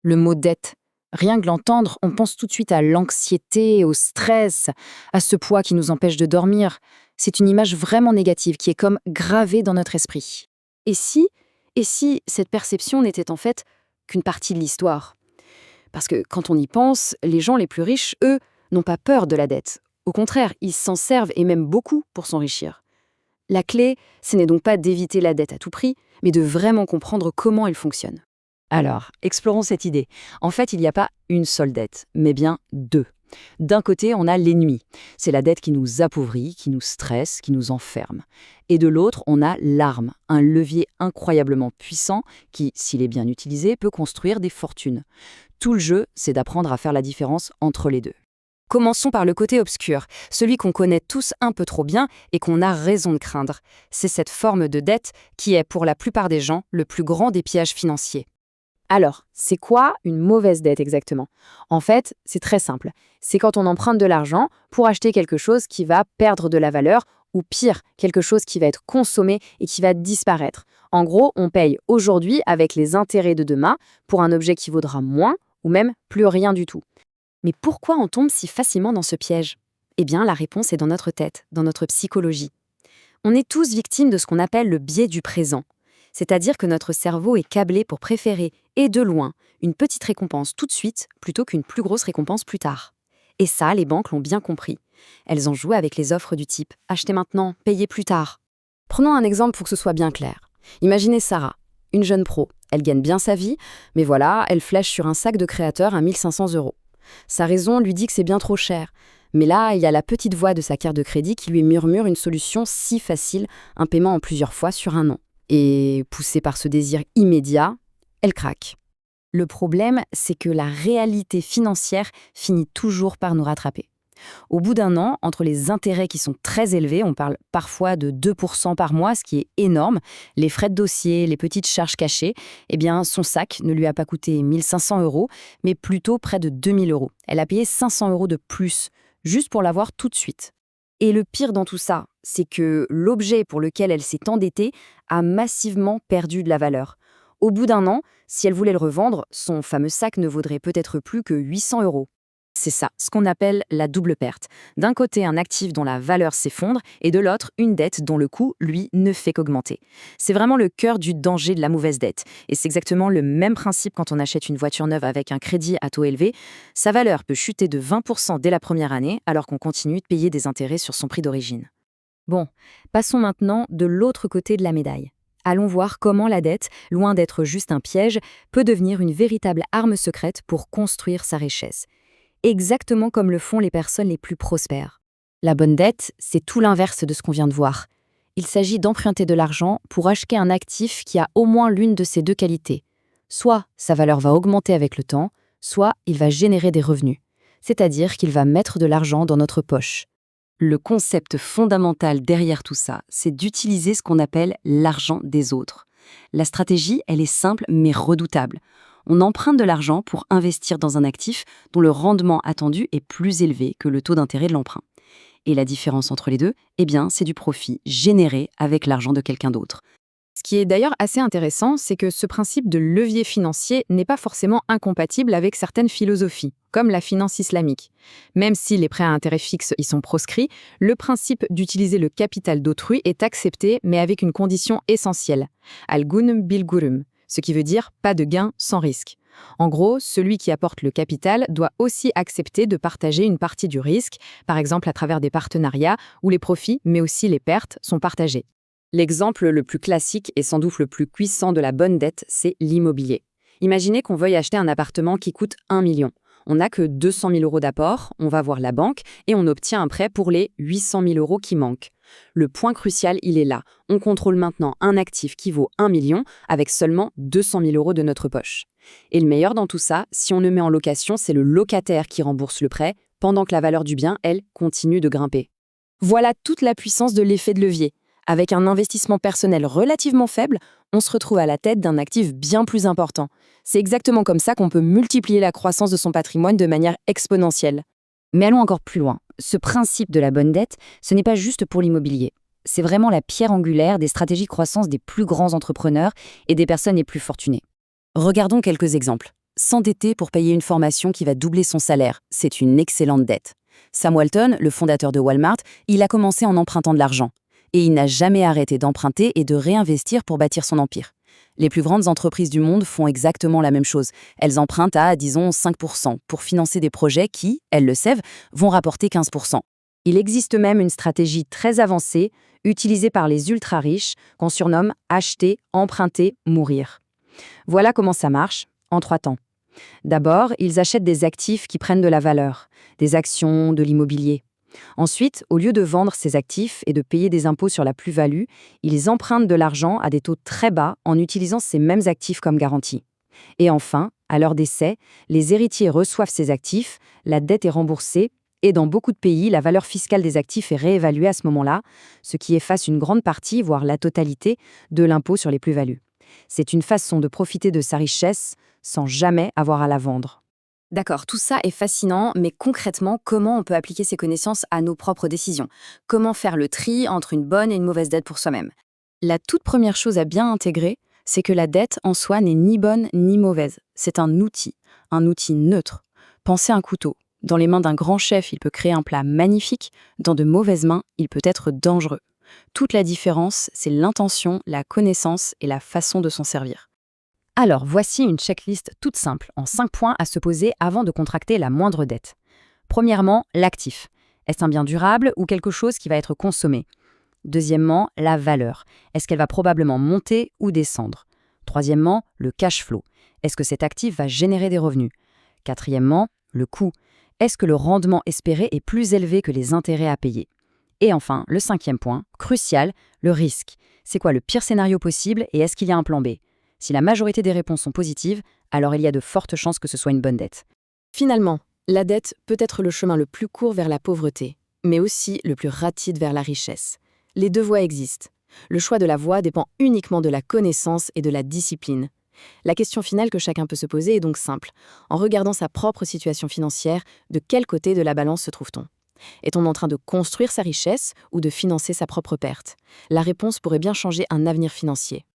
Le mot dette. Rien que l'entendre, on pense tout de suite à l'anxiété, au stress, à ce poids qui nous empêche de dormir. C'est une image vraiment négative qui est comme gravée dans notre esprit. Et si, et si cette perception n'était en fait qu'une partie de l'histoire? Parce que quand on y pense, les gens les plus riches, eux, n'ont pas peur de la dette. Au contraire, ils s'en servent et même beaucoup pour s'enrichir. La clé, ce n'est donc pas d'éviter la dette à tout prix, mais de vraiment comprendre comment elle fonctionne. Alors, explorons cette idée. En fait, il n'y a pas une seule dette, mais bien deux. D'un côté, on a l'ennemi. C'est la dette qui nous appauvrit, qui nous stresse, qui nous enferme. Et de l'autre, on a l'arme, un levier incroyablement puissant qui, s'il est bien utilisé, peut construire des fortunes. Tout le jeu, c'est d'apprendre à faire la différence entre les deux. Commençons par le côté obscur, celui qu'on connaît tous un peu trop bien et qu'on a raison de craindre. C'est cette forme de dette qui est, pour la plupart des gens, le plus grand des pièges financiers. Alors, c'est quoi une mauvaise dette exactement? En fait, c'est très simple. C'est quand on emprunte de l'argent pour acheter quelque chose qui va perdre de la valeur ou pire, quelque chose qui va être consommé et qui va disparaître. En gros, on paye aujourd'hui avec les intérêts de demain pour un objet qui vaudra moins ou même plus rien du tout. Mais pourquoi on tombe si facilement dans ce piège? Eh bien, la réponse est dans notre tête, dans notre psychologie. On est tous victimes de ce qu'on appelle le biais du présent. C'est-à-dire que notre cerveau est câblé pour préférer, et de loin, une petite récompense tout de suite plutôt qu'une plus grosse récompense plus tard. Et ça, les banques l'ont bien compris. Elles ont joué avec les offres du type « achetez maintenant, payez plus tard ». Prenons un exemple pour que ce soit bien clair. Imaginez Sarah, une jeune pro. Elle gagne bien sa vie, mais voilà, elle flèche sur un sac de créateur à 1500 €. Sa raison lui dit que c'est bien trop cher. Mais là, il y a la petite voix de sa carte de crédit qui lui murmure une solution si facile, un paiement en plusieurs fois sur un an. Et poussée par ce désir immédiat, elle craque. Le problème, c'est que la réalité financière finit toujours par nous rattraper. Au bout d'un an, entre les intérêts qui sont très élevés, on parle parfois de 2% par mois, ce qui est énorme, les frais de dossier, les petites charges cachées, eh bien, son sac ne lui a pas coûté 1500 €, mais plutôt près de 2000 €. Elle a payé 500 € de plus, juste pour l'avoir tout de suite. Et le pire dans tout ça, c'est que l'objet pour lequel elle s'est endettée a massivement perdu de la valeur. Au bout d'un an, si elle voulait le revendre, son fameux sac ne vaudrait peut-être plus que 800 €. C'est ça, ce qu'on appelle la double perte. D'un côté, un actif dont la valeur s'effondre, et de l'autre, une dette dont le coût, lui, ne fait qu'augmenter. C'est vraiment le cœur du danger de la mauvaise dette. Et c'est exactement le même principe quand on achète une voiture neuve avec un crédit à taux élevé. Sa valeur peut chuter de 20% dès la première année, alors qu'on continue de payer des intérêts sur son prix d'origine. Bon, passons maintenant de l'autre côté de la médaille. Allons voir comment la dette, loin d'être juste un piège, peut devenir une véritable arme secrète pour construire sa richesse. Exactement comme le font les personnes les plus prospères. La bonne dette, c'est tout l'inverse de ce qu'on vient de voir. Il s'agit d'emprunter de l'argent pour acheter un actif qui a au moins l'une de ces deux qualités. Soit sa valeur va augmenter avec le temps, soit il va générer des revenus. C'est-à-dire qu'il va mettre de l'argent dans notre poche. Le concept fondamental derrière tout ça, c'est d'utiliser ce qu'on appelle l'argent des autres. La stratégie, elle est simple mais redoutable. On emprunte de l'argent pour investir dans un actif dont le rendement attendu est plus élevé que le taux d'intérêt de l'emprunt. Et la différence entre les deux, eh bien, c'est du profit généré avec l'argent de quelqu'un d'autre. Ce qui est d'ailleurs assez intéressant, c'est que ce principe de levier financier n'est pas forcément incompatible avec certaines philosophies, comme la finance islamique. Même si les prêts à intérêt fixe y sont proscrits, le principe d'utiliser le capital d'autrui est accepté, mais avec une condition essentielle, al-ghunm bil-ghurm, ce qui veut dire pas de gain sans risque. En gros, celui qui apporte le capital doit aussi accepter de partager une partie du risque, par exemple à travers des partenariats où les profits, mais aussi les pertes, sont partagés. L'exemple le plus classique et sans doute le plus puissant de la bonne dette, c'est l'immobilier. Imaginez qu'on veuille acheter un appartement qui coûte 1 million. On n'a que 200 000 € d'apport, on va voir la banque et on obtient un prêt pour les 800 000 € qui manquent. Le point crucial, il est là. On contrôle maintenant un actif qui vaut 1 million avec seulement 200 000 € de notre poche. Et le meilleur dans tout ça, si on le met en location, c'est le locataire qui rembourse le prêt, pendant que la valeur du bien, elle, continue de grimper. Voilà toute la puissance de l'effet de levier. Avec un investissement personnel relativement faible, on se retrouve à la tête d'un actif bien plus important. C'est exactement comme ça qu'on peut multiplier la croissance de son patrimoine de manière exponentielle. Mais allons encore plus loin. Ce principe de la bonne dette, ce n'est pas juste pour l'immobilier. C'est vraiment la pierre angulaire des stratégies de croissance des plus grands entrepreneurs et des personnes les plus fortunées. Regardons quelques exemples. s'endetter pour payer une formation qui va doubler son salaire, c'est une excellente dette. Sam Walton, le fondateur de Walmart, il a commencé en empruntant de l'argent. Et il n'a jamais arrêté d'emprunter et de réinvestir pour bâtir son empire. Les plus grandes entreprises du monde font exactement la même chose. Elles empruntent à, disons, 5% pour financer des projets qui, elles le savent, vont rapporter 15%. Il existe même une stratégie très avancée, utilisée par les ultra-riches, qu'on surnomme acheter, emprunter, mourir. Voilà comment ça marche, en 3 temps. D'abord, ils achètent des actifs qui prennent de la valeur, des actions, de l'immobilier. Ensuite, au lieu de vendre ces actifs et de payer des impôts sur la plus-value, ils empruntent de l'argent à des taux très bas en utilisant ces mêmes actifs comme garantie. Et enfin, à leur décès, les héritiers reçoivent ces actifs, la dette est remboursée, et dans beaucoup de pays, la valeur fiscale des actifs est réévaluée à ce moment-là, ce qui efface une grande partie, voire la totalité, de l'impôt sur les plus-values. C'est une façon de profiter de sa richesse sans jamais avoir à la vendre. D'accord, tout ça est fascinant, mais concrètement, comment on peut appliquer ces connaissances à nos propres décisions? Comment faire le tri entre une bonne et une mauvaise dette pour soi-même? La toute première chose à bien intégrer, c'est que la dette en soi n'est ni bonne ni mauvaise. C'est un outil neutre. Pensez à un couteau. Dans les mains d'un grand chef, il peut créer un plat magnifique. Dans de mauvaises mains, il peut être dangereux. Toute la différence, c'est l'intention, la connaissance et la façon de s'en servir. Alors, voici une checklist toute simple, en 5 points à se poser avant de contracter la moindre dette. Premièrement, l'actif. Est-ce un bien durable ou quelque chose qui va être consommé? Deuxièmement, la valeur. Est-ce qu'elle va probablement monter ou descendre? Troisièmement, le cash flow. Est-ce que cet actif va générer des revenus? Quatrièmement, le coût. Est-ce que le rendement espéré est plus élevé que les intérêts à payer? Et enfin, le 5e point, crucial, le risque. C'est quoi le pire scénario possible et est-ce qu'il y a un plan B? Si la majorité des réponses sont positives, alors il y a de fortes chances que ce soit une bonne dette. Finalement, la dette peut être le chemin le plus court vers la pauvreté, mais aussi le plus rapide vers la richesse. Les 2 voies existent. Le choix de la voie dépend uniquement de la connaissance et de la discipline. La question finale que chacun peut se poser est donc simple. En regardant sa propre situation financière, de quel côté de la balance se trouve-t-on? Est-on en train de construire sa richesse ou de financer sa propre perte? La réponse pourrait bien changer un avenir financier.